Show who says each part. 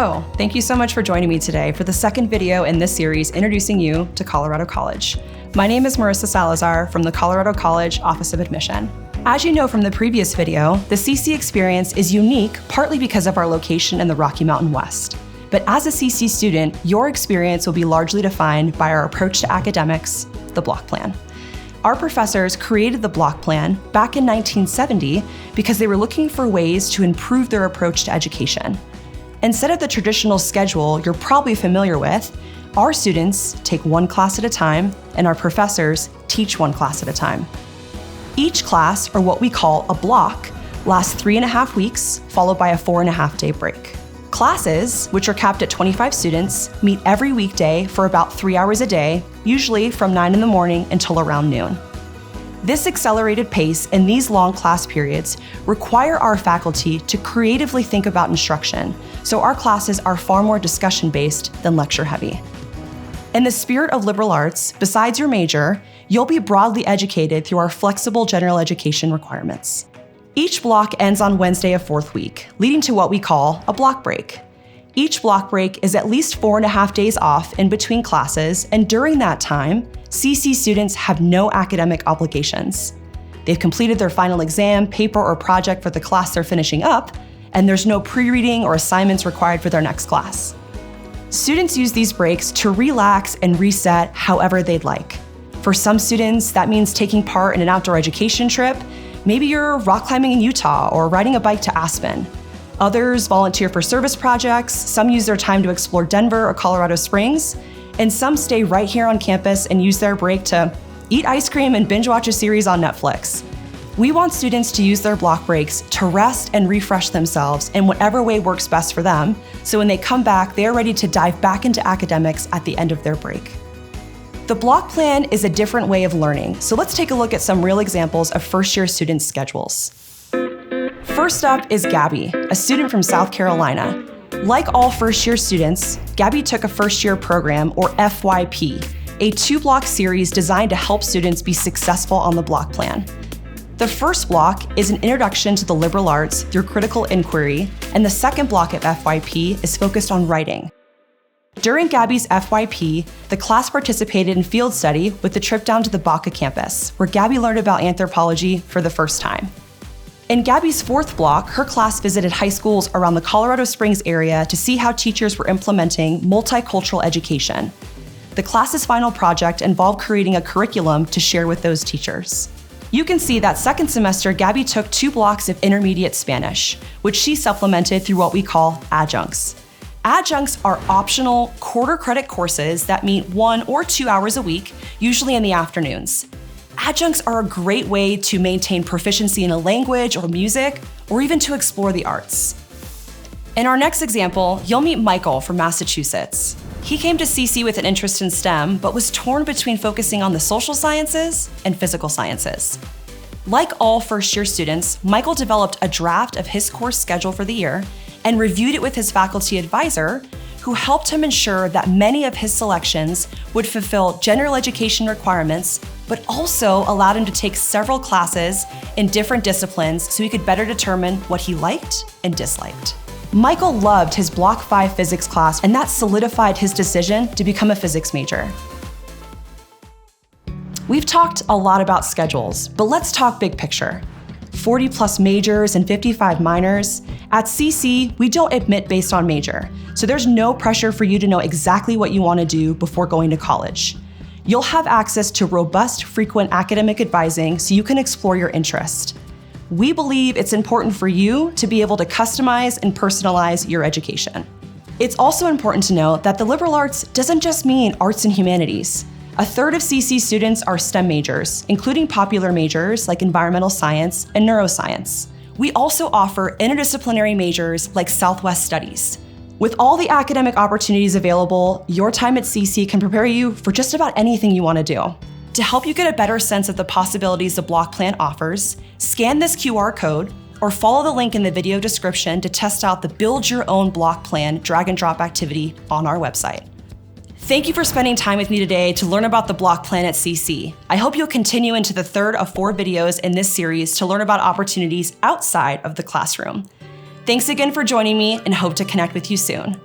Speaker 1: Hello, thank you so much for joining me today for the second video in this series introducing you to Colorado College. My name is Marissa Salazar from the Colorado College Office of Admission. As you know from the previous video, the CC experience is unique partly because of our location in the Rocky Mountain West. But as a CC student, your experience will be largely defined by our approach to academics, the block plan. Our professors created the block plan back in 1970 because they were looking for ways to improve their approach to education. Instead of the traditional schedule you're probably familiar with, our students take one class at a time and our professors teach one class at a time. Each class, or what we call a block, lasts 3.5 weeks, followed by a 4.5-day break. Classes, which are capped at 25 students, meet every weekday for about 3 hours a day, usually from 9 in the morning until around noon. This accelerated pace and these long class periods require our faculty to creatively think about instruction, so our classes are far more discussion-based than lecture-heavy. In the spirit of liberal arts, besides your major, you'll be broadly educated through our flexible general education requirements. Each block ends on Wednesday of 4th week, leading to what we call a block break. Each block break is at least 4.5 days off in between classes, and during that time, CC students have no academic obligations. They've completed their final exam, paper, or project for the class they're finishing up, and there's no pre-reading or assignments required for their next class. Students use these breaks to relax and reset however they'd like. For some students, that means taking part in an outdoor education trip. Maybe you're rock climbing in Utah or riding a bike to Aspen. Others volunteer for service projects, some use their time to explore Denver or Colorado Springs, and some stay right here on campus and use their break to eat ice cream and binge watch a series on Netflix. We want students to use their block breaks to rest and refresh themselves in whatever way works best for them, so when they come back, they are ready to dive back into academics at the end of their break. The block plan is a different way of learning, so let's take a look at some real examples of first-year students' schedules. First up is Gabby, a student from South Carolina. Like all first-year students, Gabby took a first-year program, or FYP, a 2-block series designed to help students be successful on the block plan. The first block is an introduction to the liberal arts through critical inquiry, and the second block of FYP is focused on writing. During Gabby's FYP, the class participated in field study with the trip down to the Baca campus, where Gabby learned about anthropology for the first time. In Gabby's fourth block, her class visited high schools around the Colorado Springs area to see how teachers were implementing multicultural education. The class's final project involved creating a curriculum to share with those teachers. You can see that second semester, Gabby took 2 blocks of intermediate Spanish, which she supplemented through what we call adjuncts. Adjuncts are optional quarter-credit courses that meet 1 or 2 hours a week, usually in the afternoons. Adjuncts are a great way to maintain proficiency in a language or music, or even to explore the arts. In our next example, you'll meet Michael from Massachusetts. He came to CC with an interest in STEM, but was torn between focusing on the social sciences and physical sciences. Like all first-year students, Michael developed a draft of his course schedule for the year and reviewed it with his faculty advisor, who helped him ensure that many of his selections would fulfill general education requirements, but also allowed him to take several classes in different disciplines so he could better determine what he liked and disliked. Michael loved his Block 5 physics class, and that solidified his decision to become a physics major. We've talked a lot about schedules, but let's talk big picture. 40+ majors and 55 minors. At CC, we don't admit based on major, so there's no pressure for you to know exactly what you want to do before going to college. You'll have access to robust, frequent academic advising so you can explore your interest. We believe it's important for you to be able to customize and personalize your education. It's also important to note that the liberal arts doesn't just mean arts and humanities. 1/3 of CC students are STEM majors, including popular majors like environmental science and neuroscience. We also offer interdisciplinary majors like Southwest Studies. With all the academic opportunities available, your time at CC can prepare you for just about anything you want to do. To help you get a better sense of the possibilities the block plan offers, scan this QR code or follow the link in the video description to test out the Build Your Own Block Plan drag and drop activity on our website. Thank you for spending time with me today to learn about the block plan at CC. I hope you'll continue into the 3rd of 4 videos in this series to learn about opportunities outside of the classroom. Thanks again for joining me and hope to connect with you soon.